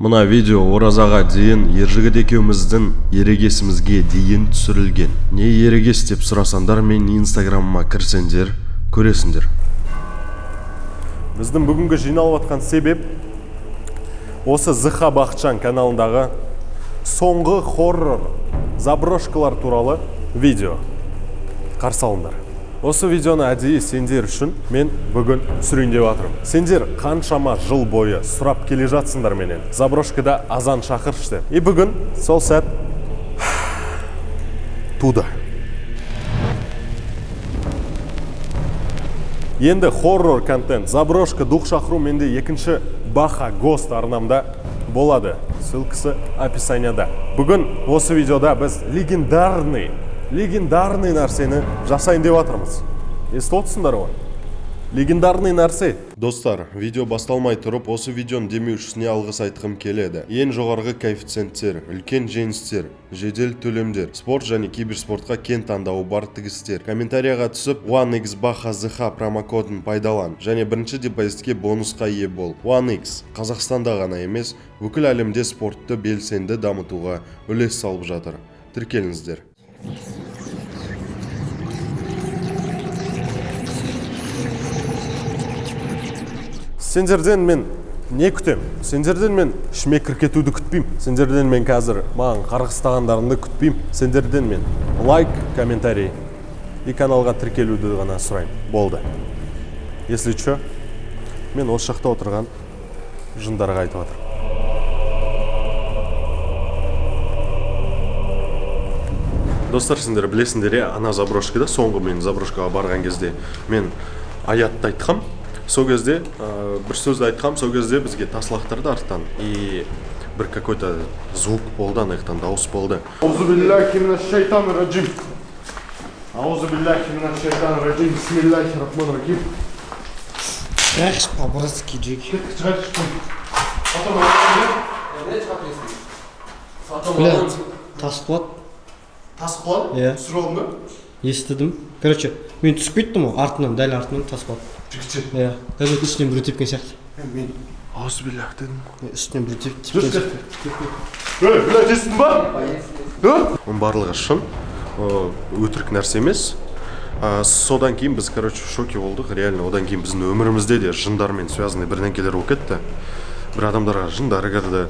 Мына видео оразаға дейін ержігіт екеуміздің ерегесімізге дейін түсірілген. Не ерегес деп сұрасандар, мен инстаграмыма кірсеңдер, көресіңдер. Біздің бүгінгі жиналып атқан себеп осы Зыха Бақытжан каналындағы соңғы хоррор заброшкалар туралы видео. Қарсы алыңдар. Осы видеоны әдейі сендер үшін мен бүгін түсірейін деп жатырмын. Сендер қаншама жыл бойы сұрап келе жатсыңдар менен. Заброшкада азан шақыршы деп. И бүгін сол сәт туды. Енді хоррор контент, заброшка, дух шақыру менде екінші Баха Гост арнамда болады. Ссылкасы описанияда. Бүгін осы видеода біз легендарный нәрсені жасайын деп жатырмыз. Естіп отырсыңдар ғой? Легендарный нәрсе. Достар, видео басталмай тұрып, осы видеоны демеушісіне алғыс айтқым келеді. Ең жоғарғы коэффициенттер, үлкен жеңістер, жедел төлемдер, спорт және киберспортқа кен таңдауы бар тігістер. Комментарияға түсіп, 1x Баха Зыха промокодын пайдалан және бірінші депозитке бонусқа ие бол. 1x Қазақстанда ғана емес, бүкіл әлемде спортты белсенді дамытуға үлес салып жатыр. Тіркеліңіздер. Сендерден мен не күтем? Сендерден мен ішіме кіркетуді күтпейм. Сендерден мен қазір маған қарғыстағандарыңды күтпейм. Сендерден мен лайк, комментарий и каналға тіркелуді ғана сұрайым. Болды. Если чё, мен осы жақта отырған жындарға айтып жатырмын. Достар, сендер білесіңдер, ана заброшкада, соңғы мен заброшкаға барған кезде мен аятты айтқам. Сол кезде бір сөзді айтқам, сол кезде бізге тас лақтырды арттан. И бір какой-то звук болды, анаяқтан дауыс болды. Аузу биллахи минаш шайтанир раджим. Аузу биллахи минаш шайтанир раджим. Бисмиллахир рахманир рахим. Эх, по-братски, Джеки. Бля, тас құлады. Тас құлады? Иә. Түсір олды ма? Естідім. Короче, мен түсіп кеттім ғой, артынан, дәл артынан тас құлады. Жігітше? Иә. Даже үстінен біреу тепкен сияқты. Мен аузу биллах дедім. Үстінен біреу тепкен сияқты. Бля, естің ба? Оның барлығы шын, өтірік нәрсе емес. Содан кейін біз, короче, в шоке болдық. Реально, одан кейін біздің өмірімізде де жындармен связанный бірдеңкелер болып кетті. Бір адамдарға жындар кірді.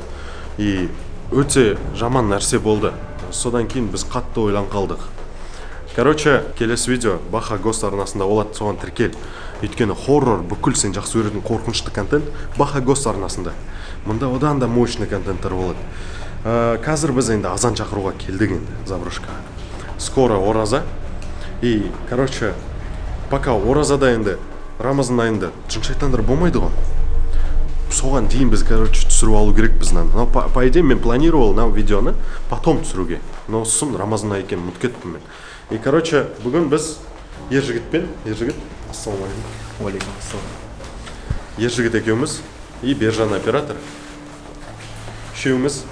И өте жаман нәрсе болды. Содан кейін біз қатты ойлан қалдық. Короче, келесі видео Баха Гост арнасында болады, соған тіркел. Өйткені хоррор, бүкіл сен жақсы көретін қорқынышты контент Баха Гост арнасында. Мұнда одан да мощный контенттер болады. Қазір біз енді азан шақыруға келдік енді заброшкаға. Скоро ораза. И, короче, пока оразада енді Рамазан айында жын шайтандар болмайды ғой. Соған дейін біз, короче, түсіріп алу керек бізден. Но по идее мен планировал на видеоны потом түсіруге. Но сұм Рамазан айы екен, ұмытып кеттім мен. И, короче, бүгін біз Ержігіт, ассалаумалейкум. Уалейкум ассалам. Ержігіт екеуміз и Бержан оператор. Үшеуміз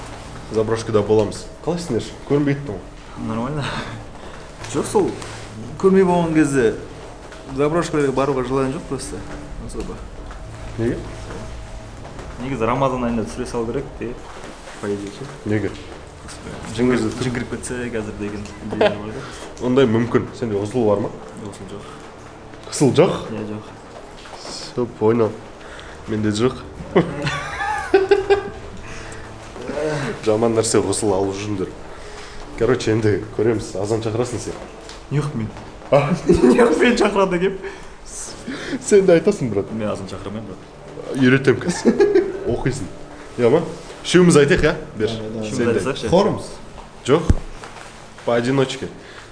заброшкада боламыз. Қалайсыңдар? Көрінбей кеттің ғой? Нормально. Жоқ, сол көрмей болған кезде заброшкаға баруға желание жоқ просто. Особо. Неге? Негізі Рамазан айында түсіре салу керек деп по идее ше. Неге? Жын кіріп кетсе қазір деген идея бар да. Ондай мүмкін. Сенде ұзыл бар ма? Осыл жоқ. Қысыл жоқ? Иә, жоқ. Все, понял. Менде жоқ. Жаман нәрсе ғысыл алып жүріңдер. Короче, енді көреміз. Азан шақырасың сен. Жоқ мен. Жоқ мен шақырады кеп. Сен де айтасың, брат. Мен азан шақырамын, брат. Үйретем қазір. Оқисың. Иә ма? Үшеуміз айтайық, я? Берш. Хорымыз? Жоқ. Поодиночке.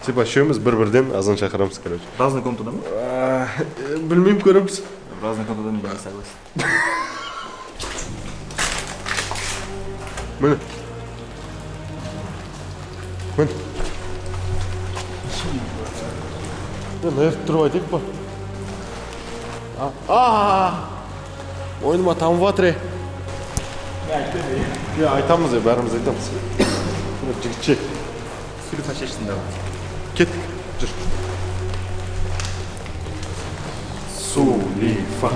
Типа, үшеуміз бір-бірден азан шақырамыз, короче. Разный комнатада ма? Білмеймін, көреміз. Разный комнатада мен не согласен. Міне. Міне. Наверх тұрып айтайық па? Ойныма тамып жатыр. Айтамыз, бәріміз айтамыз. Жігітше. Сурет шешсін да. Кеттік, жүр. Сулифа.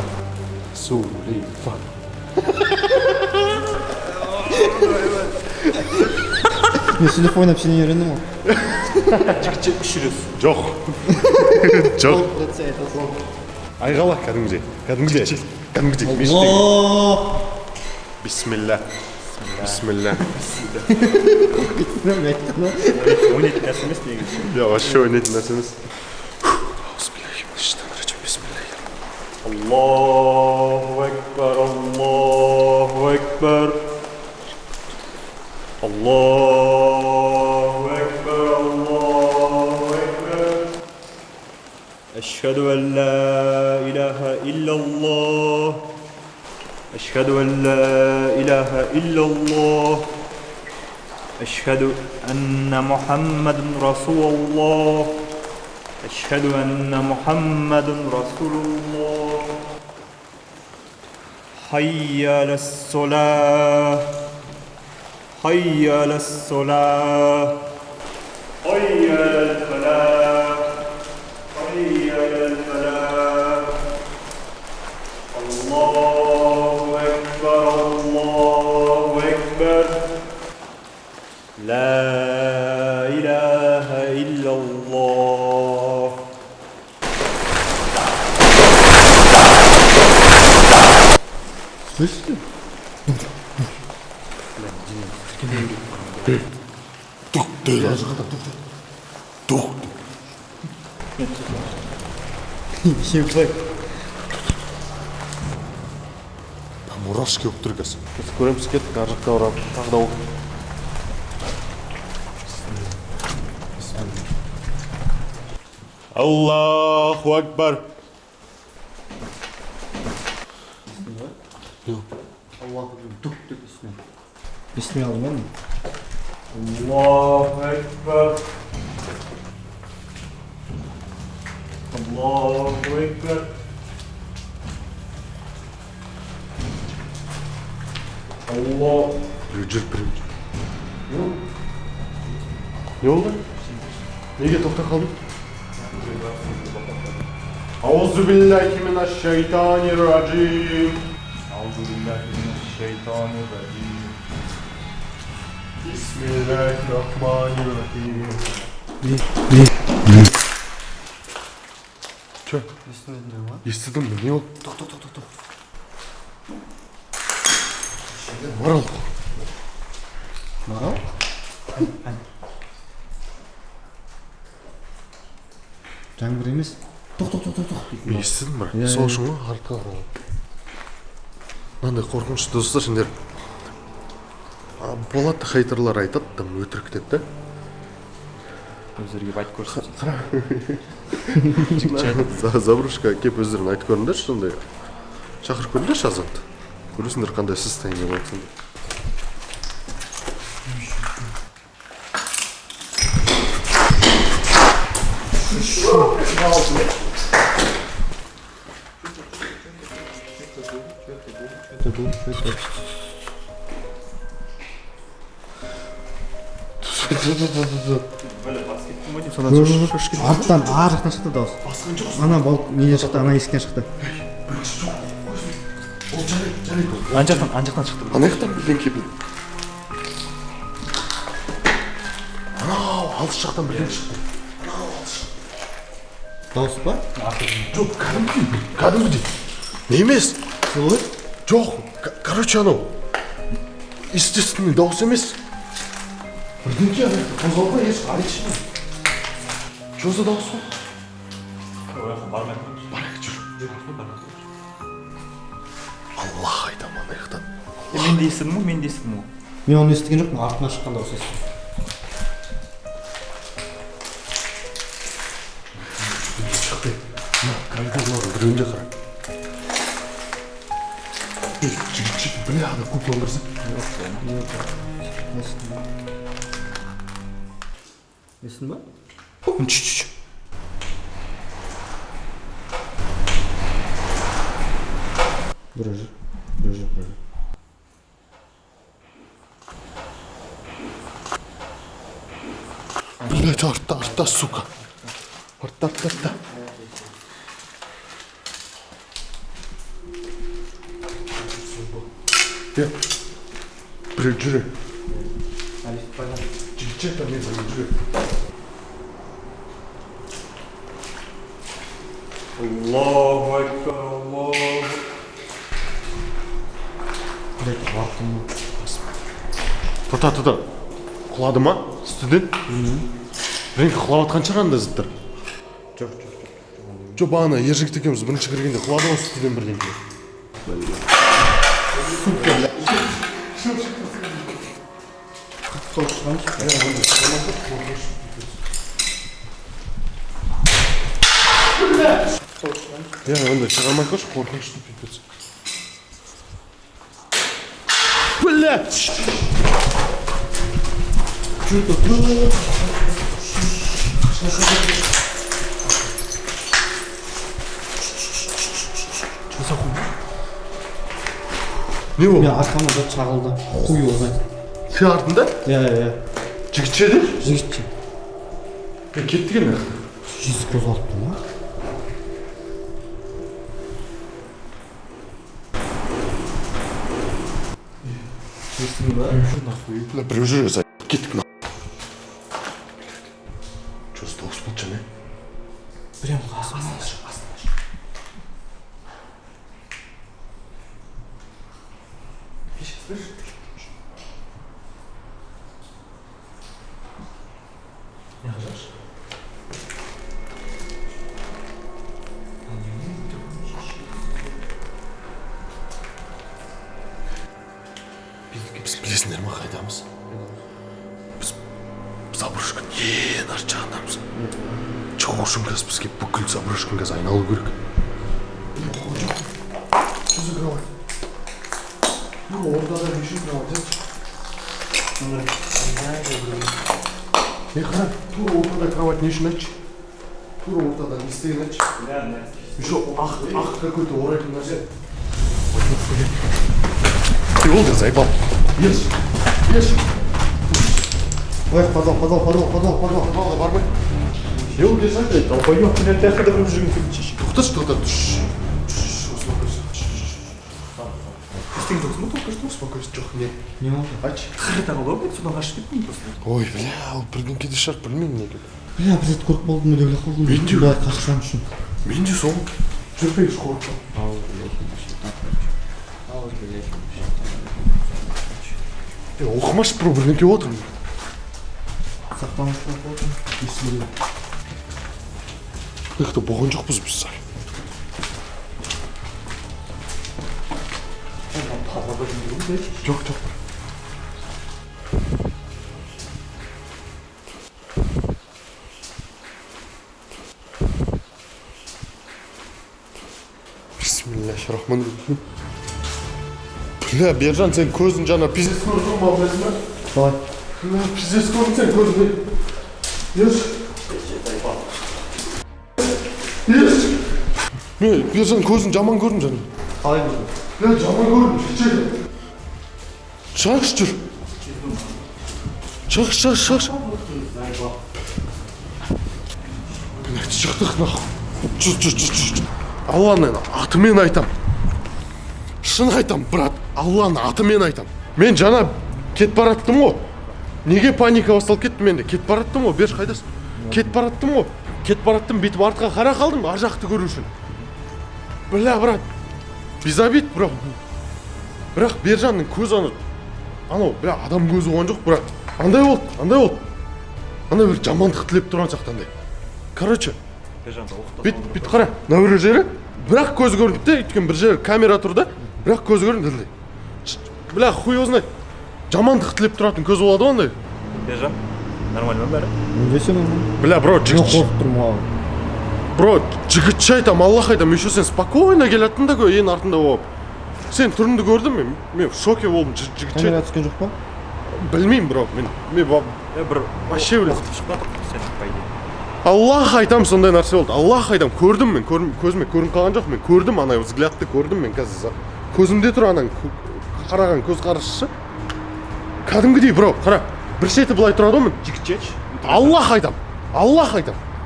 Мен сөйлеп ойнап сені үйрендім ғой. жігітше үш жүресіз. Жоқ. Жоқ. Айғала кәдімгідей. Кәдімгідей. Аллах. Бисмилля. Бисмилля. Мен айттым да. Ойнайтын нәрсе емес негізі. Я вообще ойнайтын нәрсе емес. Аллаху акбар, Аллаху акбар. Аллаху акбар, Аллаху акбар. Ашхаду ан ла илаха иллаллах. Ашхаду ан ла илаха иллаллах. Ашхаду анна Мухаммадун расулуллах. أشهد أن محمد رسول الله حي على الصلاة حي على الصلاة حي على الفلاح حي على الفلاح الله أكبر الله أكبر لا إله إلا الله Слышите? Ебать. Мурашки болып тұр қазір. Біз көреміз кеттік, ар жақта барамыз. Тағы да оқып. Аллаху акбар. Бисмилла алмадым. الله أكبر الله أكبر الله Біреу жүріп біреу. Не болды? Неге тоқтай қалдың? Аузу биллахи минаш шайтанир раджим. أعوذ بالله من الشيطان الرجيم Бисмиллахиррахманиррахим. Че? Естідің бе? Не болды? Тоқ. Марал. Марал? Жаңбыр емес. Тоқ. Естідің бе? Сол үшін ғой артқа қарау. Мынандай қорқынышты достар сендер. Болады хейтерлар айтады, там өтірік деп та. өздерге айтып көрсін Забрушка кеп өздерін айтып көріңдерші сондай. Шақырып көріңдерші азамат. Көресіңдер қандай состояние болады сонда. Арттан, ар жақтан шықты дауыс. Ана балк неден шықты, ана есіктен шықты. ана жақтан шықты Ана жақтан бірден кеп. Анау алыс жақтан бірден шықты. Дауыс па? Жоқ, кәдімгідей. Не емес? Солай? Жоқ, короче анау. Естественный дауыс емес. Бірден ке ана қозғалға еш арекші. Что за дауыс ол? Барайық жүр. Аллах айтам ана жақтан. мен де естідім ғой Мен оны естіген жоқпын, артынан шыққан дауыс естідім. Коридорлардың біреуінде қара. Жігіт, бля, ана куклан кірсі. Естің ба? Чш. Біреу жүр. Блять, артта, сука. Артта. жүре. Жігітше там мен жүре. Аллаху акбар, Аллаху. Тұта. Құлады ма? Студент? Ренкі құлап атқан шығар анда зіттір? Жоқ, бағана ержігіт екеуміз бірінші кіргенде құлады ма студент бірден кейін? Онда шығармай қош, қорқынышты пипец. Блядь! Не ол? Мен арқамда шағылды. Хуй олғай. Сен артында? Иә. Жігітше де? Жігітше. Кетті кеме? Жесі қозғалыпты ма? Бля, біреу жүре за... Кеттік на... Чё, столб спылча не? Прям қасымда. Біз білесіңдер ма қайдамыз? Біз Заброшкин ең арт жағындамыз. Жоқ үшін кәз бізге бүкіл Заброшкин кәз айналу керек. Жүзі кровать. Ордада бешін кровать. Қара, тура ортада кровать не үшін айтшы? Тура ортада не істеген айтшы? Еще ақ какой-то орайкин нәрсе. Ты олды заебал. Ешь. Ой, подал. Подалға бармай. Не ол десің айтты? Долбоёб, блядь, тәқіда бірім жүрген келіншеші. Тоқташы. Істеген жоқсың ба? Тоқташы, успокойся. Жоқ, не олды? Айтшы. Қырғыдағы ғой, мен содан қашып кеттім просто. Ой, бля, ол бірген кеде шарт білмеймін неге. Бля, бір рет көріп болдым, өдеулі қалдым. Мен де. Бля, қашсам үшін. Мен де сол. Жүрпейіз қорқым. Оқымаш про бірнеке отырмын. Сақтамыш болдым. Есімде. Иқты болған жоқпыз біз сай. Жоқ. Бисмиллахиррахманиррахим. Бля, Бержан, сен көзің жаңа пиздец көрдің ба, білесің ба? Қалай? Бля, пиздец көрдің сен көзіңді. Еш. Бержан, көзің жаман көрдім жаңа. Қалай көрдің? Бля, жаман көрдім, жігітше. Шығаршы жүр. Шығ. Блядь, шықтық нахуй. Жүр. Алланың атымен айтам. Шын айтам, брат. Алланың атымен айтам. Мен жаңа кет бараттым ғой. Неге паника басталып кетті менде? Кет бараттым ғой, берш қайдасың? Кет бараттым, бетіп артқа қара қалдым, ар жақты көру үшін. Бля, брат. Безобид, бро. Бірақ Бержанның көзі анау, бля, адам көзі оған жоқ, брат. Андай болды. Андай бір жамандық тілеп тұрған сақтандай. Короче, бет қара, нәуірі жері, бірақ көзі көрінді де, өйткен бір жері камера тұрды, бірақ көзі көрінді. Бля, хуй озын айт. Жамандық тілеп тұратын көз болады ондай. Бержан, нормально ма бәрі? Менде сен нормально. Бля, бро, қорқып тұрмын ау. Бро, жігітше айтам, Аллах айтам, еще сен спокойно келаттың да ең артында болып. Сен түрінді көрдім, мен в шоке болдым, жігітше. Камера түскен жоқ па? Білмеймін, бро, мен бір вообще білем. уақыт шығып жатыр, сен по идее. Аллах айтам, сондай нәрсе болды. Аллах айтам, көрдім мен, көзіме көрініп қалған жоқ, мен көрдім, анау взглядты көрдім мен қазір. Көзімде тұр анаң қараған көз қарашысы. Кәдімгідей, бро, қара, бір шеті былай тұрады ғой, Жігітшечі. Аллах айтам.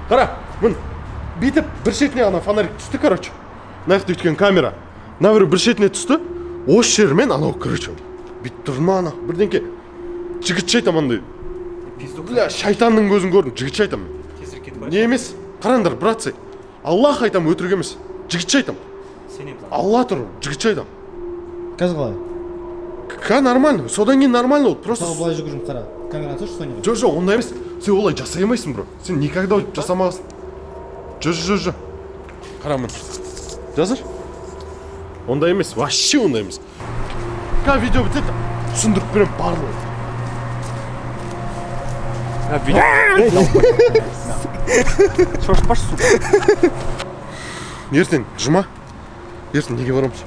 Қара, мін бүйтіп бір шетіне ана фонарик түсті, короче. Нақты өткен камера. На бір шетіне түсті. Осы жермен анау, короче. бүйтіп тұрдым ма ана бірдеңке жігітше айтамын андай бля шайтанның көзін көрдім жігітше айтамын тезірек кетіп не емес қараңдар братцы аллах айтамын өтірік емес жігітше айтамын сенемін алла тұр жігітше айтамын қазір қалай ка нормально содан кейін нормально болды просто мысалы былай жүгіріп қара камераны ашшы соны жоқ жоқ ондай емес сен олай жасай алмайсың бро сен никогда өйтіп жасамағансың жо қара міне жазыр ондай емес вообще ондай емес ка видео бітеді түсіндіріп беремін барлығын шошпашы сука ертең жұма ертең неге барамыз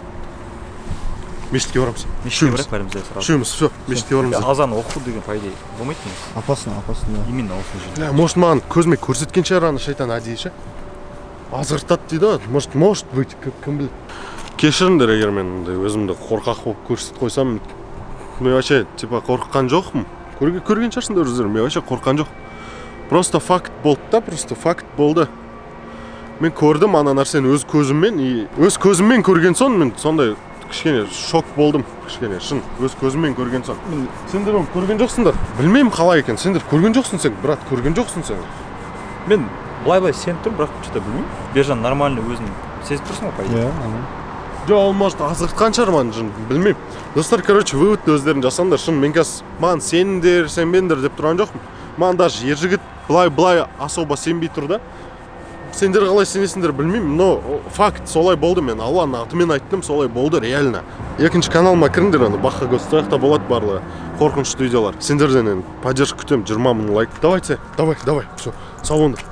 мешітке барамыз мешітке барайық бәріміз сразу үшеуміз все мешітке барамыз азан оқу деген по идее болмайды ма опасно да именно осы жерде бля может маған көзіме көрсеткен шығар ана шайтан әдейі ше азғыртады дейді ғой может быть кім біледі кешіріңдер егер мен андай өзімді қорқақ болып көрсетіп қойсам мен вообще типа қорыққан жоқпын көрген шығарсыңдар өздерің мен вообще қорыққан жоқ просто факт болды да просто факт болды мен көрдім ана нәрсені өз көзіммен и өз көзіммен көрген соң мен сондай кішкене шок болдым кішкене шын өз көзіммен көрген соң сендер оны көрген жоқсыңдар білмеймін қалай екен сендер көрген жоқсың сен брат көрген жоқсың сен мен былай сеніп тұрмын бірақ что-то білмеймін бержан нормально өзін сезіп тұрсың ғой по идее жоқ ол может азғыртқан шығар маған шын білмеймін достар короче выводты өздерің жасаңдар шын мен қазір маған сеніңдер сенбеңдер деп тұрған жоқпын маған даже ер жігіт былай особо сенбей тұр да сендер қалай сенесіңдер білмеймін но факт солай болды мен алланың атымен айттым солай болды реально екінші каналыма кіріңдер ана баха гос сол жақта болады барлығы қорқынышты видеолар сендерден енді поддержка күтемін 20 000 лайк давай все сау болыңдар